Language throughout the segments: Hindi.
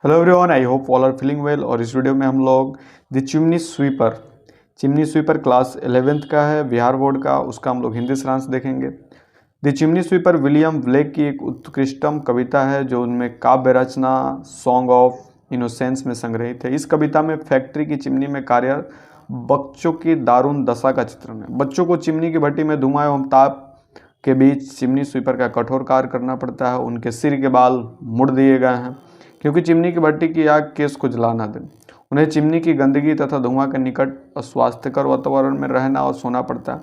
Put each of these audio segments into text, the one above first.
Hello everyone, I hope all are feeling well. और इस वीडियो में हम लोग the chimney sweeper class 11th का है, बिहार बोर्ड का। उसका हम लोग हिंदी सारांश देखेंगे। The chimney sweeper William Blake की एक उत्कृष्टतम कविता है जो उनमें काव्य रचना सॉन्ग ऑफ इनोसेंस में संग्रहित है। इस कविता में फैक्ट्री की चिमनी में कार्यरत बच्चों की दारुण दशा का चित्रण है। बच्चों को चिमनी की भट्टी में धुआं एवं ताप के बीच चिमनी स्वीपर का कठोर कार्य करना पड़ता है। उनके सिर के बाल मुड़ दिए गए हैं क्योंकि चिमनी की भट्टी की आग केस को जला न दे। उन्हें चिमनी की गंदगी तथा धुआं के निकट अस्वास्थ्यकर वातावरण में रहना और सोना पड़ता है।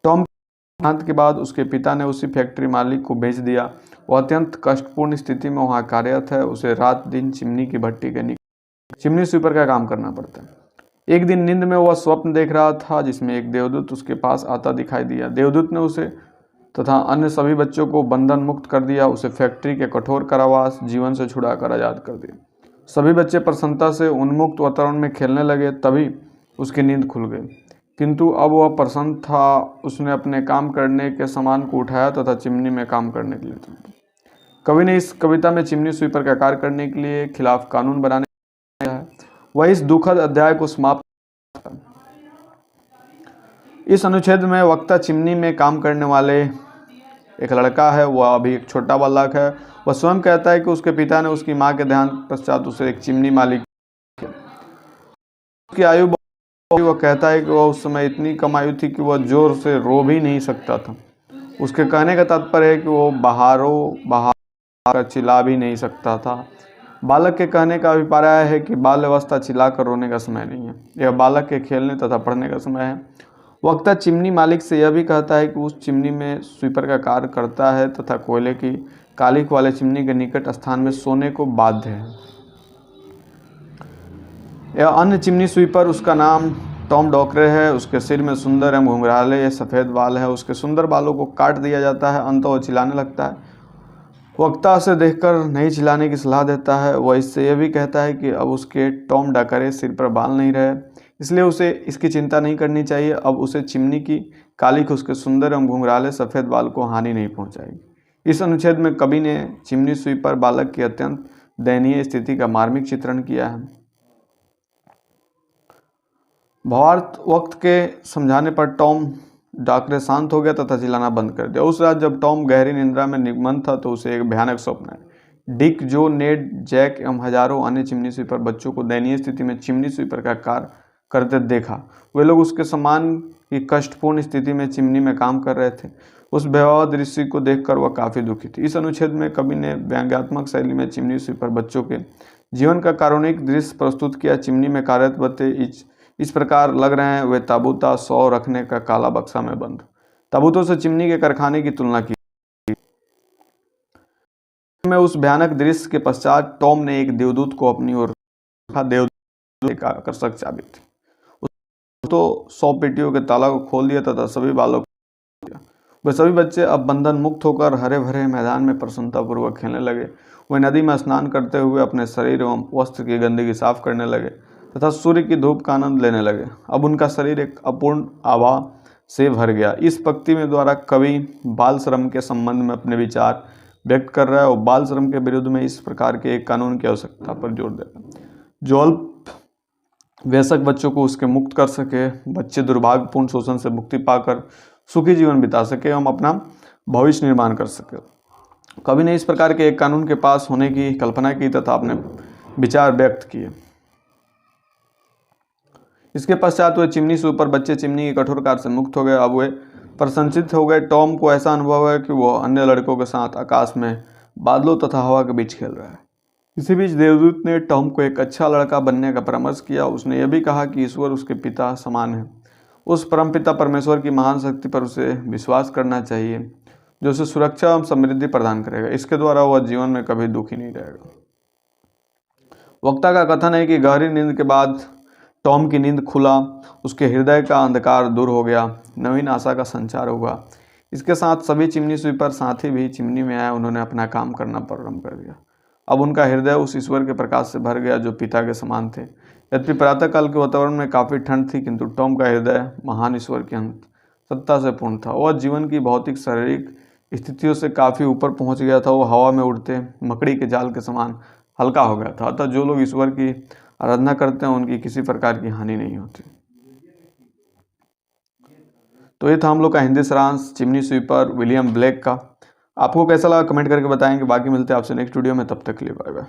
टॉम के देहांत के बाद उसके पिता ने उसी फैक्ट्री मालिक को बेच दिया। वह अत्यंत कष्टपूर्ण स्थिति में वहाँ कार्यरत है। उसे रात दिन चिमनी की भट्टी के निकट चिमनी स्वीपर का काम करना पड़ता है। एक दिन नींद में वह स्वप्न देख रहा था जिसमें एक देवदूत उसके पास आता दिखाई दिया। देवदूत ने उसे तथा अन्य सभी बच्चों को बंधन मुक्त कर दिया। उसे फैक्ट्री के कठोर कारावास जीवन से छुड़ाकर आज़ाद कर दिया। सभी बच्चे प्रसन्नता से उन्मुक्त वातावरण में खेलने लगे। तभी उसकी नींद खुल गई, किंतु अब वह प्रसन्न था। उसने अपने काम करने के सामान को उठाया तथा चिमनी में काम करने के लिए चला। कवि ने इस कविता में चिमनी स्वीपर का कार्य करने के लिए खिलाफ कानून बनाने है। वह इस दुखद अध्याय को समाप्त। इस अनुच्छेद में वक्ता चिमनी में काम करने वाले एक लड़का है। वह अभी एक छोटा बालक है। वह स्वयं कहता है कि उसके पिता ने उसकी मां के देहांत पश्चात उसे एक चिमनी मालिक की आयु। वह कहता है कि वह उस समय इतनी कम आयु थी कि वह जोर से रो भी नहीं सकता था। उसके कहने का तात्पर्य है कि वह बाहर चिल्ला भी नहीं सकता था। बालक के कहने का अभिप्राय है कि बाल अवस्था चिल्लाकर रोने का समय नहीं है, यह बालक के खेलने तथा पढ़ने का समय है। वक्ता चिमनी मालिक से यह भी कहता है कि उस चिमनी में स्वीपर का कार्य करता है तथा कोयले की कालिख वाले चिमनी के निकट स्थान में सोने को बाध्य है। यह अन्य चिमनी स्वीपर, उसका नाम टॉम डॉकरे है। उसके सिर में सुंदर एवं घुंघराले सफ़ेद बाल है। उसके सुंदर बालों को काट दिया जाता है। अंत वह चिल्लाने लगता है। वक्ता उसे देखकर नहीं चिल्लाने की सलाह देता है। वह इससे यह भी कहता है कि अब उसके टॉम डॉकरे सिर पर बाल नहीं रहे, इसलिए उसे इसकी चिंता नहीं करनी चाहिए। अब उसे चिमनी की कालिख उसके सुंदर एवं घुंघराले सफ़ेद बाल को हानि नहीं पहुंचाएगी। इस अनुच्छेद में कवि ने चिमनी स्वीपर बालक की अत्यंत दयनीय स्थिति का मार्मिक चित्रण किया है। भावार्थ, वक्त के समझाने पर टॉम डॉकरे शांत हो गया तथा चिल्लाना बंद कर दिया। उस रात जब टॉम गहरी निंद्रा में निमग्न था तो उसे एक भयानक स्वप्न आया। डिक, जो, नेड, जैक एवं हजारों अन्य चिमनी स्वीपर बच्चों को दयनीय स्थिति में चिमनी स्वीपर का कार्य करते देखा। वे लोग उसके समान की कष्टपूर्ण स्थिति में चिमनी में काम कर रहे थे। उस भयावह दृश्य को देखकर वह काफ़ी दुखी थी। इस अनुच्छेद में कवि ने व्यंग्यात्मक शैली में चिमनी स्वीपर बच्चों के जीवन का कारुणिक दृश्य प्रस्तुत किया। चिमनी में कार्यरत बच्चे इस प्रकार लग रहे हैं वे ताबूता 100 रखने का काला बक्सा में बंद। ताबूतों से चिमनी के कारखाने की तुलना की। में उस भयानक दृश्य के पश्चात टॉम ने एक देवदूत को अपनी ओर रखा। देवदूत एक आकर्षक चाबी थी। तो 100 पेटियों के ताला को खोल दिया तथा सभी बालों को दिया। वे सभी बच्चे अब बंधन मुक्त होकर हरे भरे मैदान में प्रसन्नतापूर्वक खेलने लगे। वे नदी में स्नान करते हुए अपने शरीर एवं वस्त्र की गंदगी साफ करने लगे तथा सूर्य की धूप का आनंद लेने लगे। अब उनका शरीर एक अपूर्ण आभा से भर गया। इस पंक्ति में द्वारा कवि बाल श्रम के संबंध में अपने विचार व्यक्त कर रहा है और बाल श्रम के विरुद्ध में इस प्रकार के एक कानून की आवश्यकता पर जोर देता है जो अल्प वयस्क बच्चों को उसके मुक्त कर सके। बच्चे दुर्भाग्यपूर्ण शोषण से मुक्ति पाकर सुखी जीवन बिता सके एवं अपना भविष्य निर्माण कर सके। कवि ने इस प्रकार के एक कानून के पास होने की कल्पना की तथा अपने विचार व्यक्त किए। इसके पश्चात वे चिमनी से ऊपर बच्चे चिमनी के कठोर कार्य से मुक्त हो गए। अब वे प्रसन्नचित्त हो गए। टॉम को ऐसा अनुभव है कि वह अन्य लड़कों के साथ आकाश में बादलों तथा हवा के बीच खेल रहा है। इसी बीच देवदूत ने टॉम को एक अच्छा लड़का बनने का परामर्श किया। उसने यह भी कहा कि ईश्वर उसके पिता समान है। उस परमपिता परमेश्वर की महान शक्ति पर उसे विश्वास करना चाहिए जो उसे सुरक्षा एवं समृद्धि प्रदान करेगा। इसके द्वारा वह जीवन में कभी दुखी नहीं रहेगा। वक्ता का कथन है कि गहरी नींद के बाद टॉम की नींद खुला। उसके हृदय का अंधकार दूर हो गया। नवीन आशा का संचार हुआ। इसके साथ सभी चिमनी स्वीपर साथी भी चिमनी में आए। उन्होंने अपना काम करना प्रारंभ कर दिया। अब उनका हृदय उस ईश्वर के प्रकाश से भर गया जो पिता के समान थे। यद्यपि प्रातःकाल के वातावरण में काफ़ी ठंड थी, किंतु टॉम का हृदय महान ईश्वर की सत्ता से पूर्ण था। वह जीवन की भौतिक शारीरिक स्थितियों से काफ़ी ऊपर पहुंच गया था। वो हवा में उड़ते मकड़ी के जाल के समान हल्का हो गया था। अतः जो लोग ईश्वर की आराधना करते हैं उनकी किसी प्रकार की हानि नहीं होती। तो ये था हम लोग का हिंदी सारांश चिमनी स्वीपर विलियम ब्लेक का। आपको कैसा लगा कमेंट करके बताएंगे। बाकी मिलते हैं आपसे नेक्स्ट वीडियो में, तब तक के लिए बाय बाय।